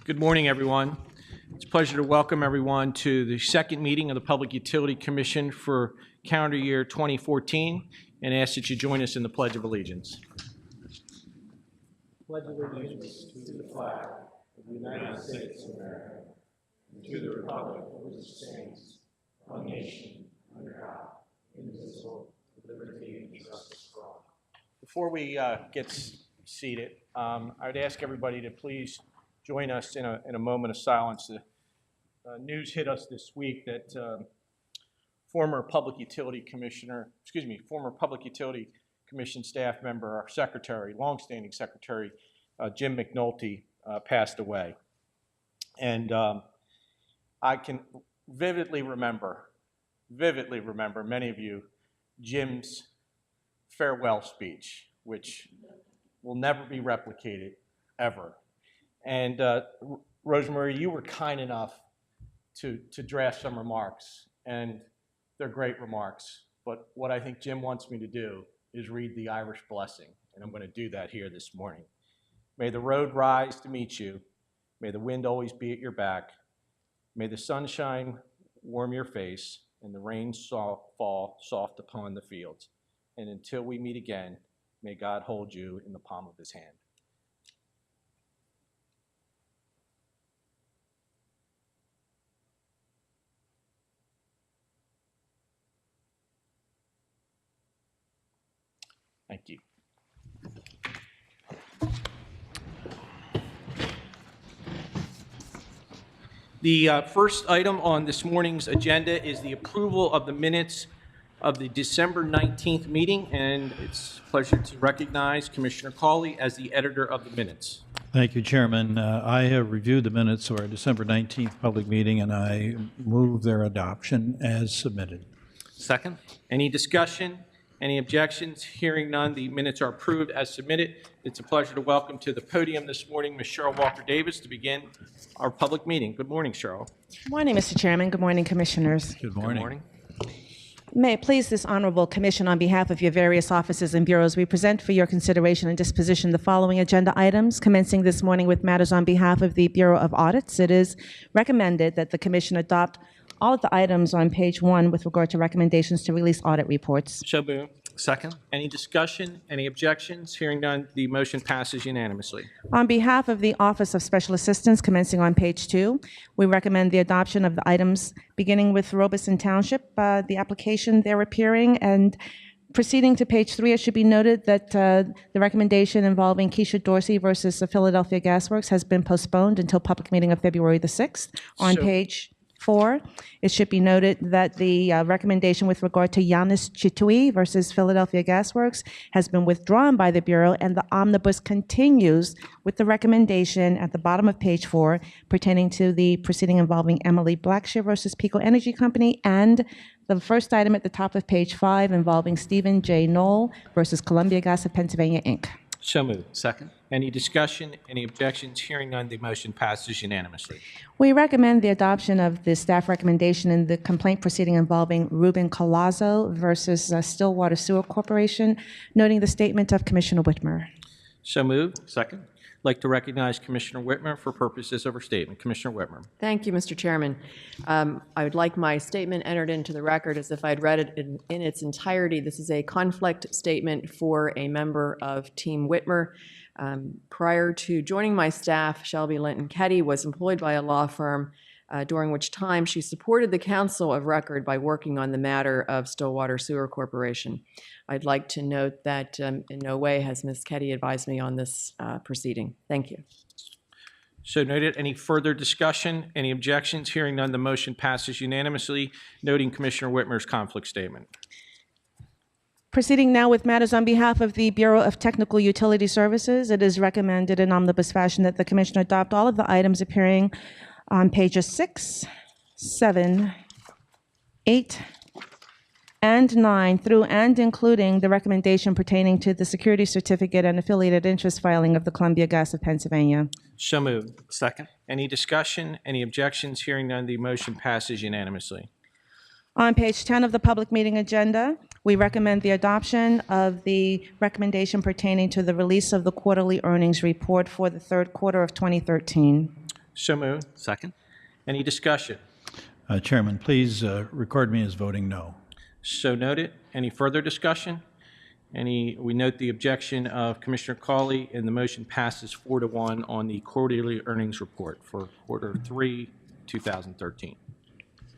Good morning, everyone. It's a pleasure to welcome everyone to the second meeting of the Public Utility Commission for calendar year 2014, and ask that you join us in the Pledge of Allegiance. Pledge of allegiance to the flag of the United States of America, and to the republic for which it stands, one nation, under God, indivisible, with liberty and justice for all. Before we get seated, I would ask everybody to please join us in a moment of silence. The news hit us this week that former Public Utility Commission staff member, our secretary, longstanding secretary, Jim McNulty, passed away. And I can vividly remember, many of you, Jim's farewell speech, which will never be replicated, ever. And Rosemary, you were kind enough to draft some remarks, and they're great remarks. But what I think Jim wants me to do is read the Irish blessing, and I'm going to do that here this morning. May the road rise to meet you. May the wind always be at your back. May the sunshine warm your face, and the rain fall soft upon the fields. And until we meet again, may God hold you in the palm of his hand. Thank you. The first item on this morning's agenda is the approval of the minutes of the December 19th meeting, and it's a pleasure to recognize Commissioner Cawley as the editor of the minutes. Thank you, Chairman. I have reviewed the minutes of our December 19th public meeting, and I move their adoption as submitted. Second. Any discussion? Any objections? Hearing none, the minutes are approved as submitted. It's a pleasure to welcome to the podium this morning Ms. Cheryl Walker-Davis to begin our public meeting. Good morning, Cheryl. Good morning, Mr. Chairman. Good morning, Commissioners. Good morning. Good morning. May it please this honorable commission, on behalf of your various offices and bureaus, we present for your consideration and disposition the following agenda items, commencing this morning with matters on behalf of the Bureau of Audits. It is recommended that the commission adopt all of the items on page 1 with regard to recommendations to release audit reports. So moved. Second. Any discussion? Any objections? Hearing none, the motion passes unanimously. On behalf of the Office of Special Assistance, commencing on page 2, we recommend the adoption of the items beginning with Robeson Township, the application there appearing, and proceeding to page 3, it should be noted that the recommendation involving Keisha Dorsey versus the Philadelphia Gas Works has been postponed until public meeting of February the 6th. On page 4, it should be noted that the recommendation with regard to Yanis Chitui versus Philadelphia Gas Works has been withdrawn by the Bureau, and the omnibus continues with the recommendation at the bottom of page 4 pertaining to the proceeding involving Emily Blackshear versus Pico Energy Company, and the first item at the top of page 5 involving Stephen J. Knoll versus Columbia Gas of Pennsylvania, Inc. So moved. Second. Any discussion? Any objections? Hearing none, the motion passes unanimously. We recommend the adoption of the staff recommendation in the complaint proceeding involving Ruben Colazzo versus Stillwater Sewer Corporation, noting the statement of Commissioner Whitmer. So moved. Second. I'd like to recognize Commissioner Whitmer for purposes of her statement. Commissioner Whitmer. Thank you, Mr. Chairman. I would like my statement entered into the record as if I'd read it in its entirety. This is a conflict statement for a member of Team Whitmer. Prior to joining my staff, Shelby Linton Ketty was employed by a law firm, during which time she supported the counsel of record by working on the matter of Stillwater Sewer Corporation. I'd like to note that in no way has Ms. Ketty advised me on this proceeding. Thank you. So noted. Any further discussion? Any objections? Hearing none, the motion passes unanimously, noting Commissioner Whitmer's conflict statement. Proceeding now with matters on behalf of the Bureau of Technical Utility Services, it is recommended in omnibus fashion that the Commission adopt all of the items appearing on pages 6, 7, 8, and 9 through and including the recommendation pertaining to the security certificate and affiliated interest filing of the Columbia Gas of Pennsylvania. So moved. Second. Any discussion? Any objections? Hearing none, the motion passes unanimously. On page 10 of the public meeting agenda, we recommend the adoption of the recommendation pertaining to the release of the quarterly earnings report for the third quarter of 2013. So moved. Second. Any discussion? Chairman, please record me as voting no. So noted. Any further discussion? We note the objection of Commissioner Cawley, and the motion passes 4-1 on the quarterly earnings report for quarter 3, 2013.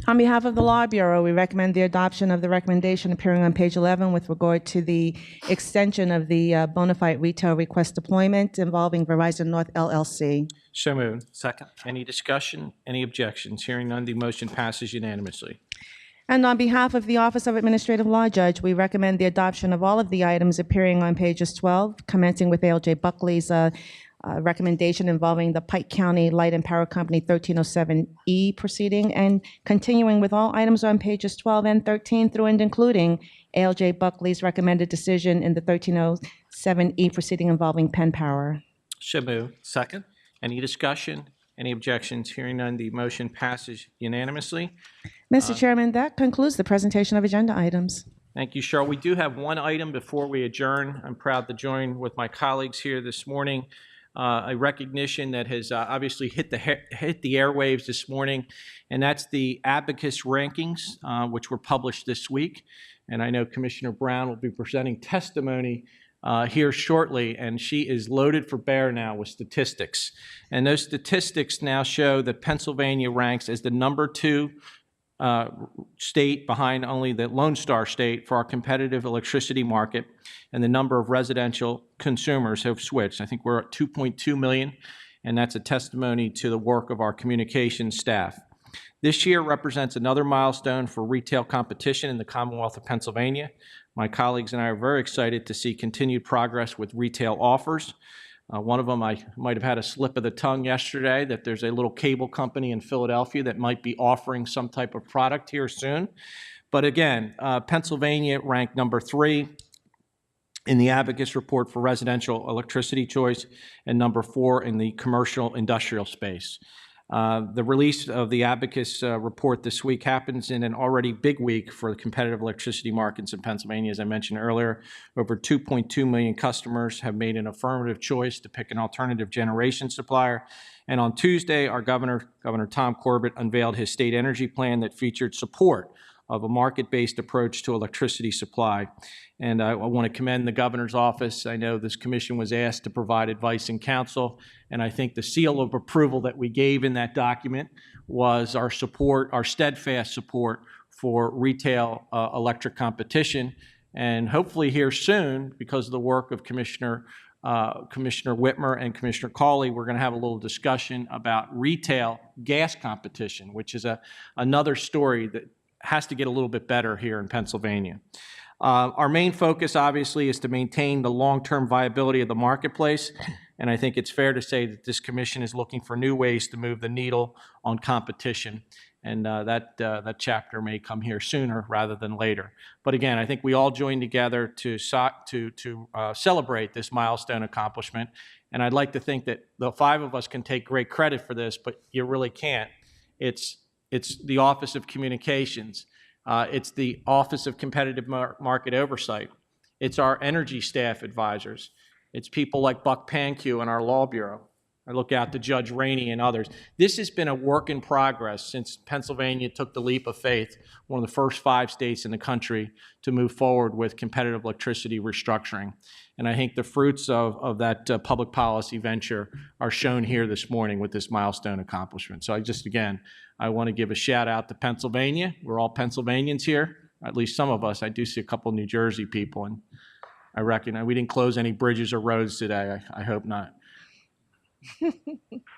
On behalf of the Law Bureau, we recommend the adoption of the recommendation appearing on page 11 with regard to the extension of the bona fide retail request deployment involving Verizon North LLC. So moved. Second. Any discussion? Any objections? Hearing none, the motion passes unanimously. And on behalf of the Office of Administrative Law Judge, we recommend the adoption of all of the items appearing on pages 12, commencing with ALJ Buckley's recommendation involving the Pike County Light and Power Company 1307E proceeding, and continuing with all items on pages 12 and 13 through and including ALJ Buckley's recommended decision in the 1307E proceeding involving Penn Power. So moved. Second. Any discussion? Any objections? Hearing none, the motion passes unanimously. Mr. Chairman, that concludes the presentation of agenda items. Thank you, Cheryl. We do have one item before we adjourn. I'm proud to join with my colleagues here this morning. A recognition that has obviously hit the airwaves this morning, and that's the Abacus rankings, which were published this week. And I know Commissioner Brown will be presenting testimony here shortly, and she is loaded for bear now with statistics. And those statistics now show that Pennsylvania ranks as the #2 state, behind only the Lone Star State, for our competitive electricity market, and the number of residential consumers have switched. I think we're at 2.2 million, and that's a testimony to the work of our communications staff. This year represents another milestone for retail competition in the Commonwealth of Pennsylvania. My colleagues and I are very excited to see continued progress with retail offers. One of them, I might have had a slip of the tongue yesterday, that there's a little cable company in Philadelphia that might be offering some type of product here soon. But again, Pennsylvania ranked #3 in the Abacus report for residential electricity choice, and #4 in the commercial industrial space. The release of the Abacus report this week happens in an already big week for the competitive electricity markets in Pennsylvania. As I mentioned earlier, over 2.2 million customers have made an affirmative choice to pick an alternative generation supplier. And on Tuesday, our Governor Tom Corbett, unveiled his state energy plan that featured support of a market-based approach to electricity supply. And I want to commend the governor's office. I know this commission was asked to provide advice and counsel, and I think the seal of approval that we gave in that document was our support, our steadfast support for retail electric competition. And hopefully here soon, because of the work of Commissioner Whitmer and Commissioner Cawley, we're going to have a little discussion about retail gas competition, which is another story that has to get a little bit better here in Pennsylvania. Our main focus, obviously, is to maintain the long-term viability of the marketplace, and I think it's fair to say that this commission is looking for new ways to move the needle on competition, and that chapter may come here sooner rather than later. But again, I think we all join together to celebrate this milestone accomplishment, and I'd like to think that the 5 of us can take great credit for this, but you really can't. It's the Office of Communications. It's the Office of Competitive Market Oversight. It's our energy staff advisors. It's people like Buck Panque in our Law Bureau. I look out to Judge Rainey and others. This has been a work in progress since Pennsylvania took the leap of faith, one of the first 5 states in the country to move forward with competitive electricity restructuring. And I think the fruits of that public policy venture are shown here this morning with this milestone accomplishment. So I want to give a shout out to Pennsylvania. We're all Pennsylvanians here, at least some of us. I do see a couple New Jersey people, and I recognize we didn't close any bridges or roads today. I hope not.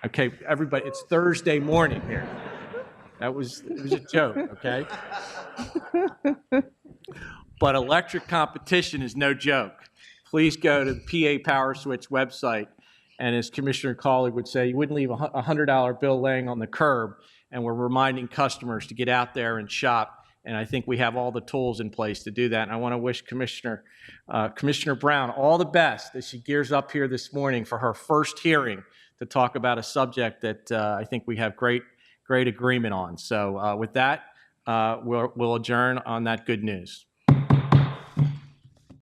Okay, everybody, it's Thursday morning here. It was a joke, okay? But electric competition is no joke. Please go to the PA Power Switch website, and as Commissioner Cawley would say, you wouldn't leave a $100 bill laying on the curb, and we're reminding customers to get out there and shop, and I think we have all the tools in place to do that. And I want to wish Commissioner Brown all the best as she gears up here this morning for her first hearing to talk about a subject that I think we have great agreement on. So with that, we'll adjourn on that good news.